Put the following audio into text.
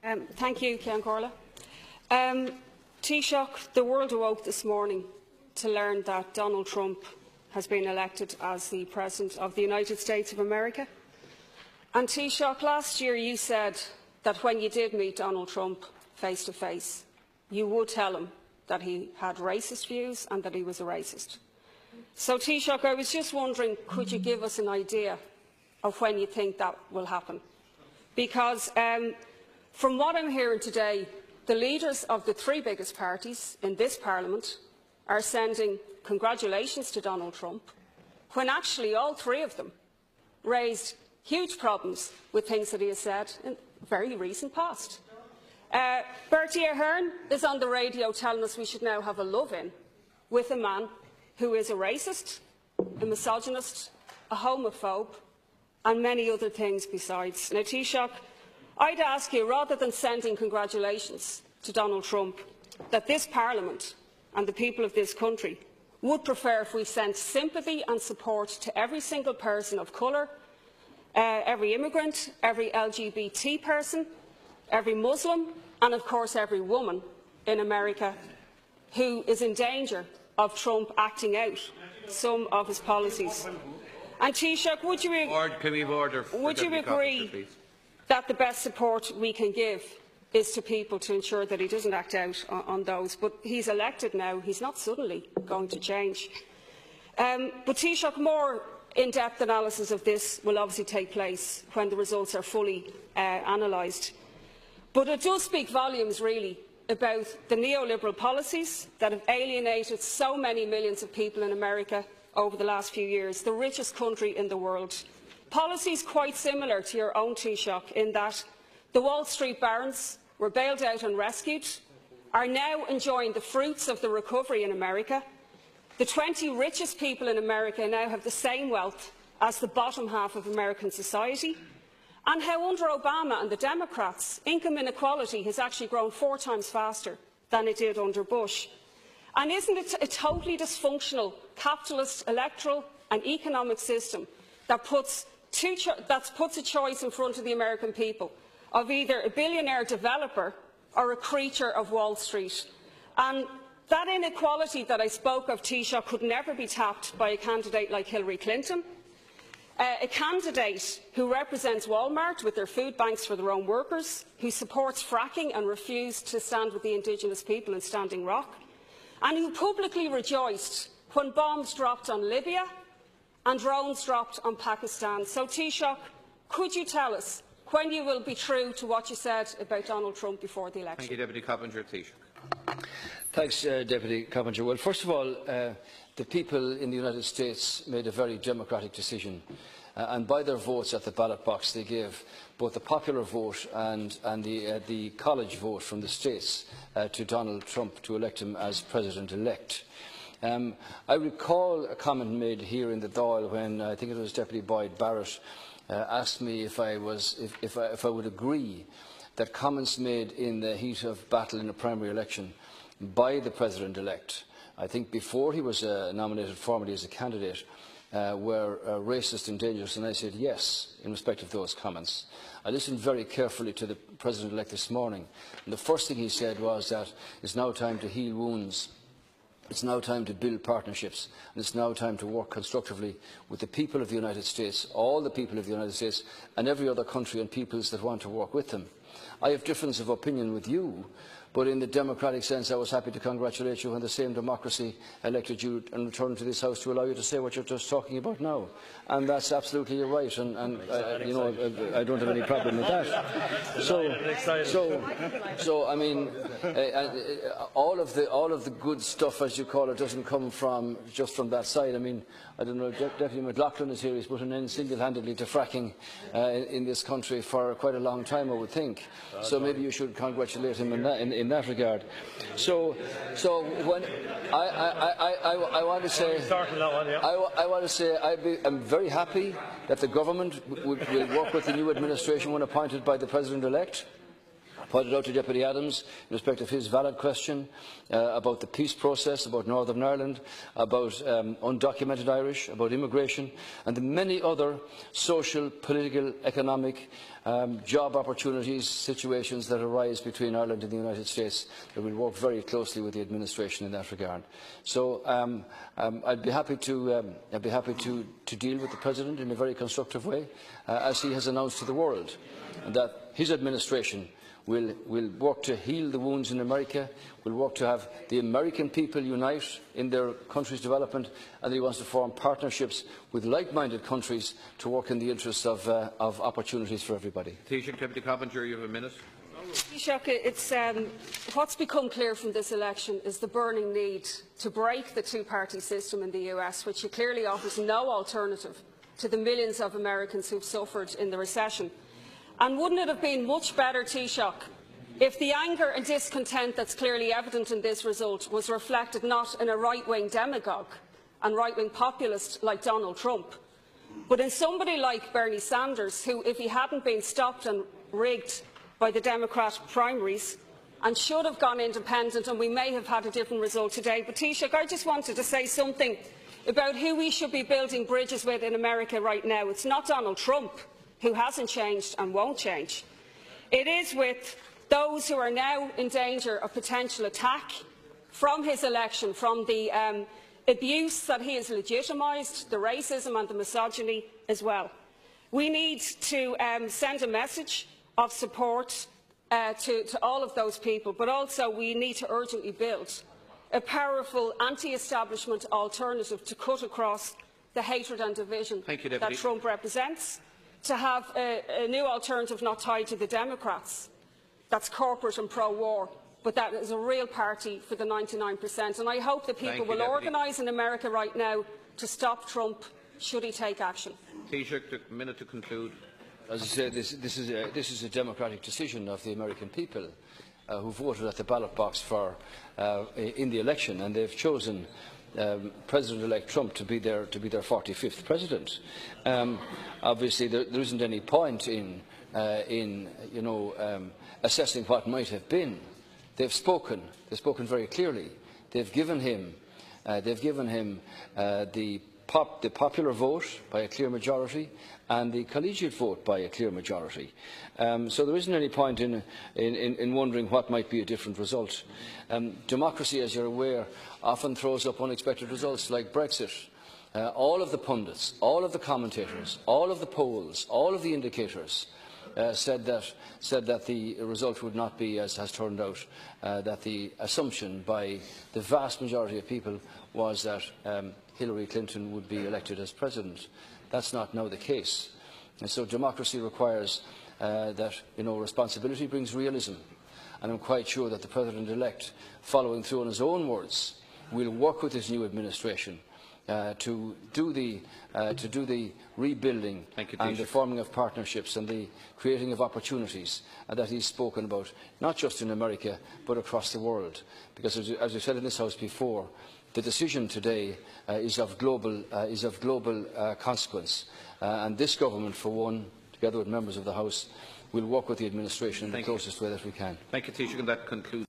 Thank you, Ceann Corla. Taoiseach, the world awoke this morning to learn that Donald Trump has been elected as the President of the United States of America. And Taoiseach, last year you said that when you did meet Donald Trump face to face, you would tell him that he had racist views and that he was a racist. So Taoiseach, I was just wondering, could you give us an idea of when you think that will happen? Because from what I'm hearing today, the leaders of the three biggest parties in this Parliament are sending congratulations to Donald Trump, when actually all three of them raised huge problems with things that he has said in the very recent past. Bertie Ahern is on the radio telling us we should now have a love-in with a man who is a racist, a misogynist, a homophobe, and many other things besides. Now, Taoiseach, I'd ask you, rather than sending congratulations to Donald Trump, that this Parliament and the people of this country would prefer if we sent sympathy and support to every single person of colour, every immigrant, every LGBT person, every Muslim, and of course every woman in America who is in danger of Trump acting out some of his policies. And Taoiseach, would you agree that the best support we can give is to people to ensure that he doesn't act out on those? But he's elected now, he's not suddenly going to change. But Taoiseach, more in-depth analysis of this will obviously take place when the results are fully analysed. But it does speak volumes, really, about the neoliberal policies that have alienated so many millions of people in America over the last few years, the richest country in the world. Policies quite similar to your own, Taoiseach, in that the Wall Street barons were bailed out and rescued, are now enjoying the fruits of the recovery in America. The 20 richest people in America now have the same wealth as the bottom half of American society. And how under Obama and the Democrats, income inequality has actually grown 4 times faster than it did under Bush. And isn't it a totally dysfunctional capitalist electoral and economic system that puts a choice in front of the American people of either a billionaire developer or a creature of Wall Street? And that inequality that I spoke of, Taoiseach, could never be tapped by a candidate like Hillary Clinton, a candidate who represents Walmart with their food banks for their own workers, who supports fracking and refused to stand with the indigenous people in Standing Rock, and who publicly rejoiced when bombs dropped on Libya and drones dropped on Pakistan. So, Taoiseach, could you tell us when you will be true to what you said about Donald Trump before the election? Thank you, Deputy Coppinger. Taoiseach. Thanks, Deputy Coppinger. Well, first of all, the people in the United States made a very democratic decision, and by their votes at the ballot box they gave both the popular vote and the college vote from the states to Donald Trump to elect him as President-elect. I recall a comment made here in the Dáil when I think it was Deputy Boyd Barrett asked me if I would agree that comments made in the heat of battle in a primary election by the President-elect, I think before he was nominated formally as a candidate, were racist and dangerous, and I said yes in respect of those comments. I listened very carefully to the President-elect this morning, and the first thing he said was that it's now time to heal wounds, it's now time to build partnerships, and it's now time to work constructively with the people of the United States, all the people of the United States, and every other country and peoples that want to work with them. I have difference of opinion with you, but in the democratic sense I was happy to congratulate you when the same democracy elected you and returned to this House to allow you to say what you're just talking about now. And that's absolutely right, and you know, I don't have any problem with that. So I mean, all of the good stuff, as you call it, doesn't come just from that side. I mean, I don't know, Deputy McLaughlin is here, he's put an end single-handedly to fracking in this country for quite a long time, I would think. So maybe you should congratulate him in that regard. So when I want to say, I'm very happy that the government will work with the new administration when appointed by the President-elect. Pointed out to Deputy Adams in respect of his valid question about the peace process, about Northern Ireland, about undocumented Irish, about immigration, and the many other social, political, economic job opportunities, situations that arise between Ireland and the United States, that we'll work very closely with the administration in that regard. So I'd be happy to deal with the President in a very constructive way, as he has announced to the world, and that his administration will work to heal the wounds in America, will work to have the American people unite in their country's development, and that he wants to form partnerships with like-minded countries to work in the interests of opportunities for everybody. Taoiseach, Deputy Coppinger, you have a minute. Taoiseach, what's become clear from this election is the burning need to break the two-party system in the US, which clearly offers no alternative to the millions of Americans who have suffered in the recession. And wouldn't it have been much better, Taoiseach, if the anger and discontent that's clearly evident in this result was reflected not in a right-wing demagogue and right-wing populist like Donald Trump, but in somebody like Bernie Sanders, who, if he hadn't been stopped and rigged by the Democrat primaries and should have gone independent, and we may have had a different result today. But Taoiseach, I just wanted to say something about who we should be building bridges with in America right now. It's not Donald Trump, who hasn't changed and won't change. It is with those who are now in danger of potential attack from his election, from the abuse that he has legitimised, the racism and the misogyny as well. We need to send a message of support to all of those people, but also we need to urgently build a powerful anti-establishment alternative to cut across the hatred and division that Trump represents, to have a new alternative not tied to the Democrats, that's corporate and pro-war, but that is a real party for the 99%. And I hope that people will organise in America right now to stop Trump, should he take action. Taoiseach, a minute to conclude. As I said, this is a democratic decision of the American people who voted at the ballot box in the election, and they've chosen President-elect Trump to be their 45th president. Obviously, there isn't any point in assessing what might have been. They've spoken very clearly. They've given him the popular vote by a clear majority and the collegiate vote by a clear majority. So there isn't any point in wondering what might be a different result. Democracy, as you're aware, often throws up unexpected results like Brexit. All of the pundits, all of the commentators, all of the polls, all of the indicators said that the result would not be as has turned out, that the assumption by the vast majority of people was that Hillary Clinton would be elected as president. That's not now the case. And so democracy requires that responsibility brings realism. And I'm quite sure that the President-elect, following through on his own words, will work with his new administration to do the rebuilding and the forming of partnerships and the creating of opportunities that he's spoken about, not just in America but across the world. Because, as we said in this House before, the decision today is of global consequence, and this government, for one, together with members of the House, will work with the administration in the closest way that we can. Thank you, Taoiseach, and that concludes